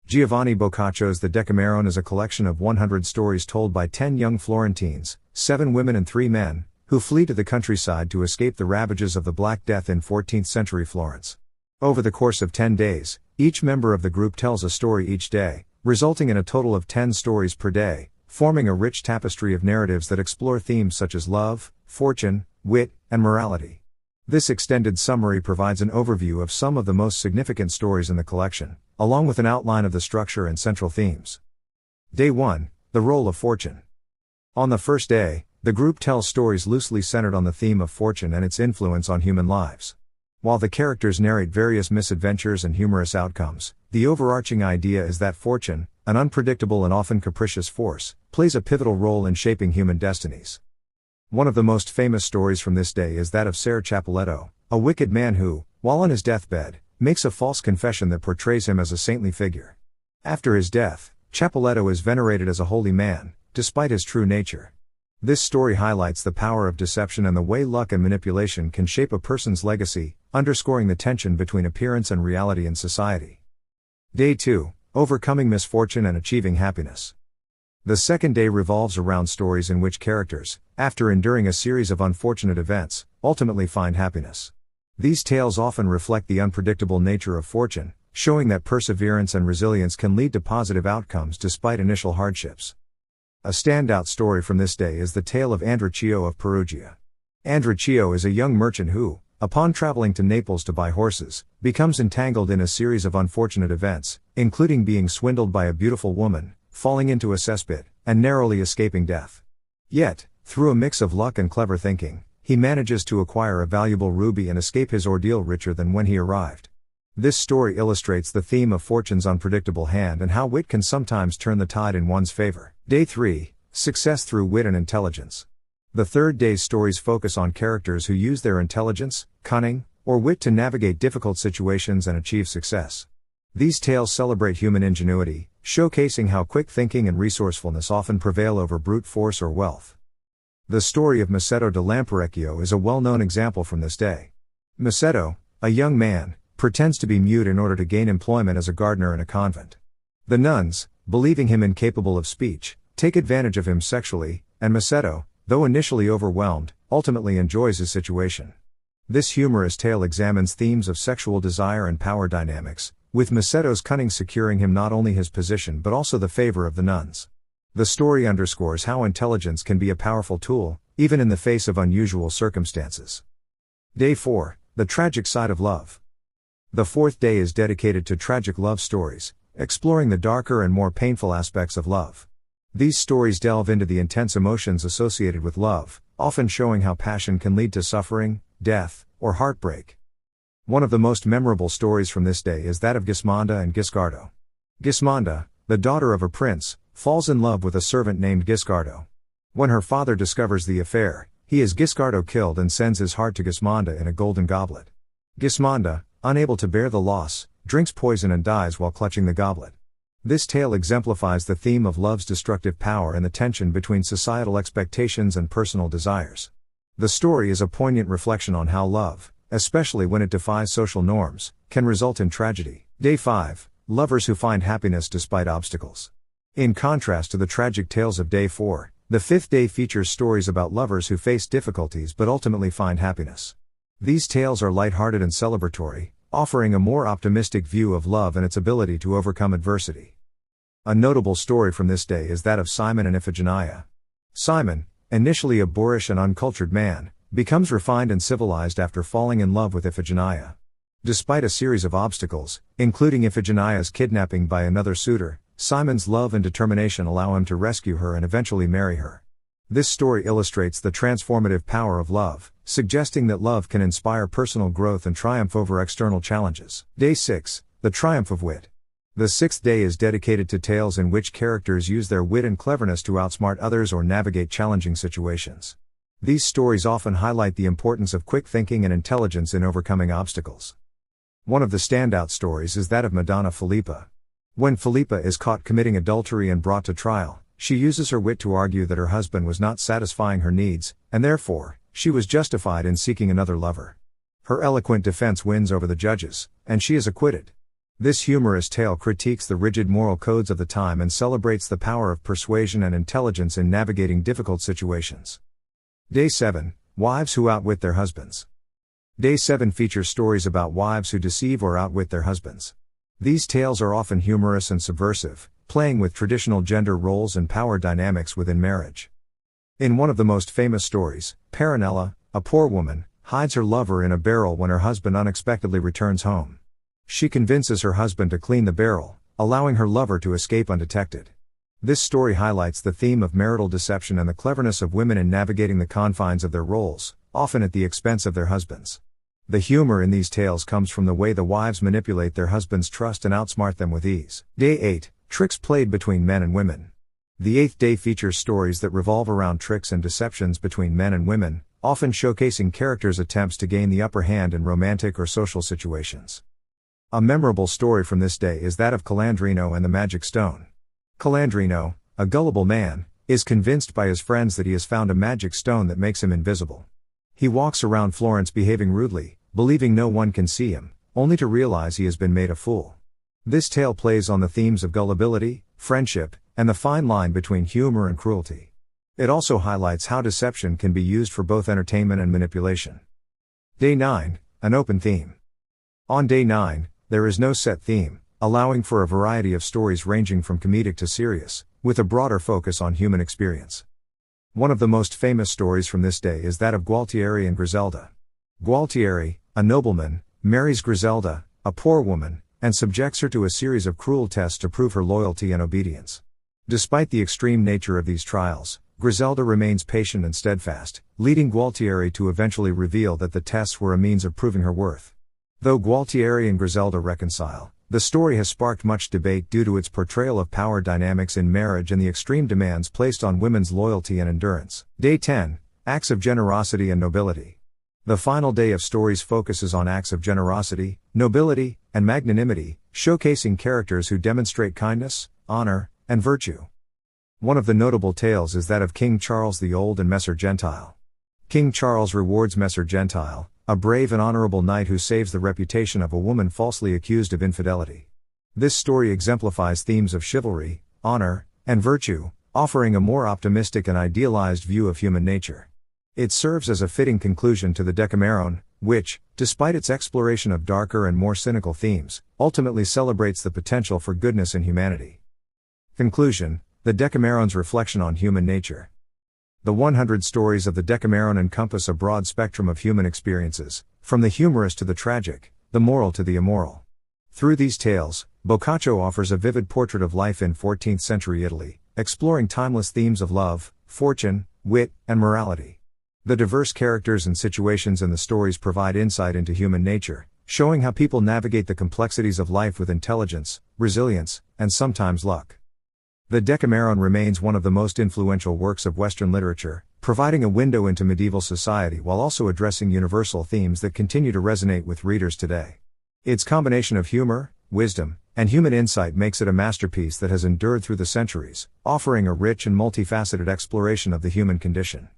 Giovanni Boccaccio's The Decameron is a collection of 100 stories told by 10 young Florentines, 7 women and 3 men, who flee to the countryside to escape the ravages of the Black Death in 14th century Florence. Over the course of 10 days, each member of the group tells a story each day, resulting in a total of 10 stories per day, forming a rich tapestry of narratives that explore themes such as love, fortune, wit, and morality. This extended summary provides an overview of some of the most significant stories in the collection, along with an outline of the structure and central themes. Day 1, The Role of Fortune. On the first day, the group tells stories loosely centered on the theme of fortune and its influence on human lives. While the characters narrate various misadventures and humorous outcomes, the overarching idea is that fortune, an unpredictable and often capricious force, plays a pivotal role in shaping human destinies. One of the most famous stories from this day is that of Ser Cappelletto, a wicked man who, while on his deathbed, makes a false confession that portrays him as a saintly figure. After his death, Cappelletto is venerated as a holy man, despite his true nature. This story highlights the power of deception and the way luck and manipulation can shape a person's legacy, underscoring the tension between appearance and reality in society. Day 2, Overcoming Misfortune and Achieving Happiness. The second day revolves around stories in which characters, after enduring a series of unfortunate events, ultimately find happiness. These tales often reflect the unpredictable nature of fortune, showing that perseverance and resilience can lead to positive outcomes despite initial hardships. A standout story from this day is the tale of Androcchio of Perugia. Androcchio is a young merchant who, upon traveling to Naples to buy horses, becomes entangled in a series of unfortunate events, including being swindled by a beautiful woman, falling into a cesspit, and narrowly escaping death. Yet, through a mix of luck and clever thinking, he manages to acquire a valuable ruby and escape his ordeal richer than when he arrived. This story illustrates the theme of fortune's unpredictable hand and how wit can sometimes turn the tide in one's favor. Day 3, Success through Wit and Intelligence. The third day's stories focus on characters who use their intelligence, cunning, or wit to navigate difficult situations and achieve success. These tales celebrate human ingenuity, showcasing how quick thinking and resourcefulness often prevail over brute force or wealth. The story of Masetto de Lamperecchio is a well-known example from this day. Masetto, a young man, pretends to be mute in order to gain employment as a gardener in a convent. The nuns, believing him incapable of speech, take advantage of him sexually, and Masetto, though initially overwhelmed, ultimately enjoys his situation. This humorous tale examines themes of sexual desire and power dynamics, with Masetto's cunning securing him not only his position but also the favor of the nuns. The story underscores how intelligence can be a powerful tool, even in the face of unusual circumstances. Day 4, The Tragic Side of Love. The fourth day is dedicated to tragic love stories, exploring the darker and more painful aspects of love. These stories delve into the intense emotions associated with love, often showing how passion can lead to suffering, death, or heartbreak. One of the most memorable stories from this day is that of Gismonda and Guiscardo. Gismonda, the daughter of a prince, falls in love with a servant named Guiscardo. When her father discovers the affair, he has Guiscardo killed and sends his heart to Gismonda in a golden goblet. Gismonda, unable to bear the loss, drinks poison and dies while clutching the goblet. This tale exemplifies the theme of love's destructive power and the tension between societal expectations and personal desires. The story is a poignant reflection on how love, especially when it defies social norms, can result in tragedy. Day 5, Lovers who find happiness despite obstacles. In contrast to the tragic tales of Day 4, the fifth day features stories about lovers who face difficulties but ultimately find happiness. These tales are lighthearted and celebratory, offering a more optimistic view of love and its ability to overcome adversity. A notable story from this day is that of Simon and Iphigenia. Simon, initially a boorish and uncultured man, becomes refined and civilized after falling in love with Iphigenia. Despite a series of obstacles, including Iphigenia's kidnapping by another suitor, Simon's love and determination allow him to rescue her and eventually marry her. This story illustrates the transformative power of love, suggesting that love can inspire personal growth and triumph over external challenges. Day 6, The Triumph of Wit. The sixth day is dedicated to tales in which characters use their wit and cleverness to outsmart others or navigate challenging situations. These stories often highlight the importance of quick thinking and intelligence in overcoming obstacles. One of the standout stories is that of Madonna Filippa. When Filippa is caught committing adultery and brought to trial, she uses her wit to argue that her husband was not satisfying her needs, and therefore, she was justified in seeking another lover. Her eloquent defense wins over the judges, and she is acquitted. This humorous tale critiques the rigid moral codes of the time and celebrates the power of persuasion and intelligence in navigating difficult situations. Day 7. Wives who outwit their husbands. Day 7 features stories about wives who deceive or outwit their husbands. These tales are often humorous and subversive, playing with traditional gender roles and power dynamics within marriage. In one of the most famous stories, Peronella, a poor woman, hides her lover in a barrel when her husband unexpectedly returns home. She convinces her husband to clean the barrel, allowing her lover to escape undetected. This story highlights the theme of marital deception and the cleverness of women in navigating the confines of their roles, often at the expense of their husbands. The humor in these tales comes from the way the wives manipulate their husbands' trust and outsmart them with ease. Day 8. Tricks played between men and women. The 8th day features stories that revolve around tricks and deceptions between men and women, often showcasing characters' attempts to gain the upper hand in romantic or social situations. A memorable story from this day is that of Calandrino and the magic stone. Calandrino, a gullible man, is convinced by his friends that he has found a magic stone that makes him invisible. He walks around Florence behaving rudely, believing no one can see him, only to realize he has been made a fool. This tale plays on the themes of gullibility, friendship, and the fine line between humor and cruelty. It also highlights how deception can be used for both entertainment and manipulation. Day 9. An open theme. On Day 9, there is no set theme, allowing for a variety of stories ranging from comedic to serious, with a broader focus on human experience. One of the most famous stories from this day is that of Gualtieri and Griselda. Gualtieri, a nobleman, marries Griselda, a poor woman, and subjects her to a series of cruel tests to prove her loyalty and obedience. Despite the extreme nature of these trials, Griselda remains patient and steadfast, leading Gualtieri to eventually reveal that the tests were a means of proving her worth. Though Gualtieri and Griselda reconcile, the story has sparked much debate due to its portrayal of power dynamics in marriage and the extreme demands placed on women's loyalty and endurance. Day 10. Acts of generosity and nobility. The final day of stories focuses on acts of generosity, nobility, and magnanimity, showcasing characters who demonstrate kindness, honor, and virtue. One of the notable tales is that of King Charles the Old and Messer Gentile. King Charles rewards Messer Gentile, a brave and honorable knight who saves the reputation of a woman falsely accused of infidelity. This story exemplifies themes of chivalry, honor, and virtue, offering a more optimistic and idealized view of human nature. It serves as a fitting conclusion to the Decameron, which, despite its exploration of darker and more cynical themes, ultimately celebrates the potential for goodness in humanity. Conclusion: the Decameron's reflection on human nature. The 100 stories of the Decameron encompass a broad spectrum of human experiences, from the humorous to the tragic, the moral to the immoral. Through these tales, Boccaccio offers a vivid portrait of life in 14th century Italy, exploring timeless themes of love, fortune, wit, and morality. The diverse characters and situations in the stories provide insight into human nature, showing how people navigate the complexities of life with intelligence, resilience, and sometimes luck. The Decameron remains one of the most influential works of Western literature, providing a window into medieval society while also addressing universal themes that continue to resonate with readers today. Its combination of humor, wisdom, and human insight makes it a masterpiece that has endured through the centuries, offering a rich and multifaceted exploration of the human condition.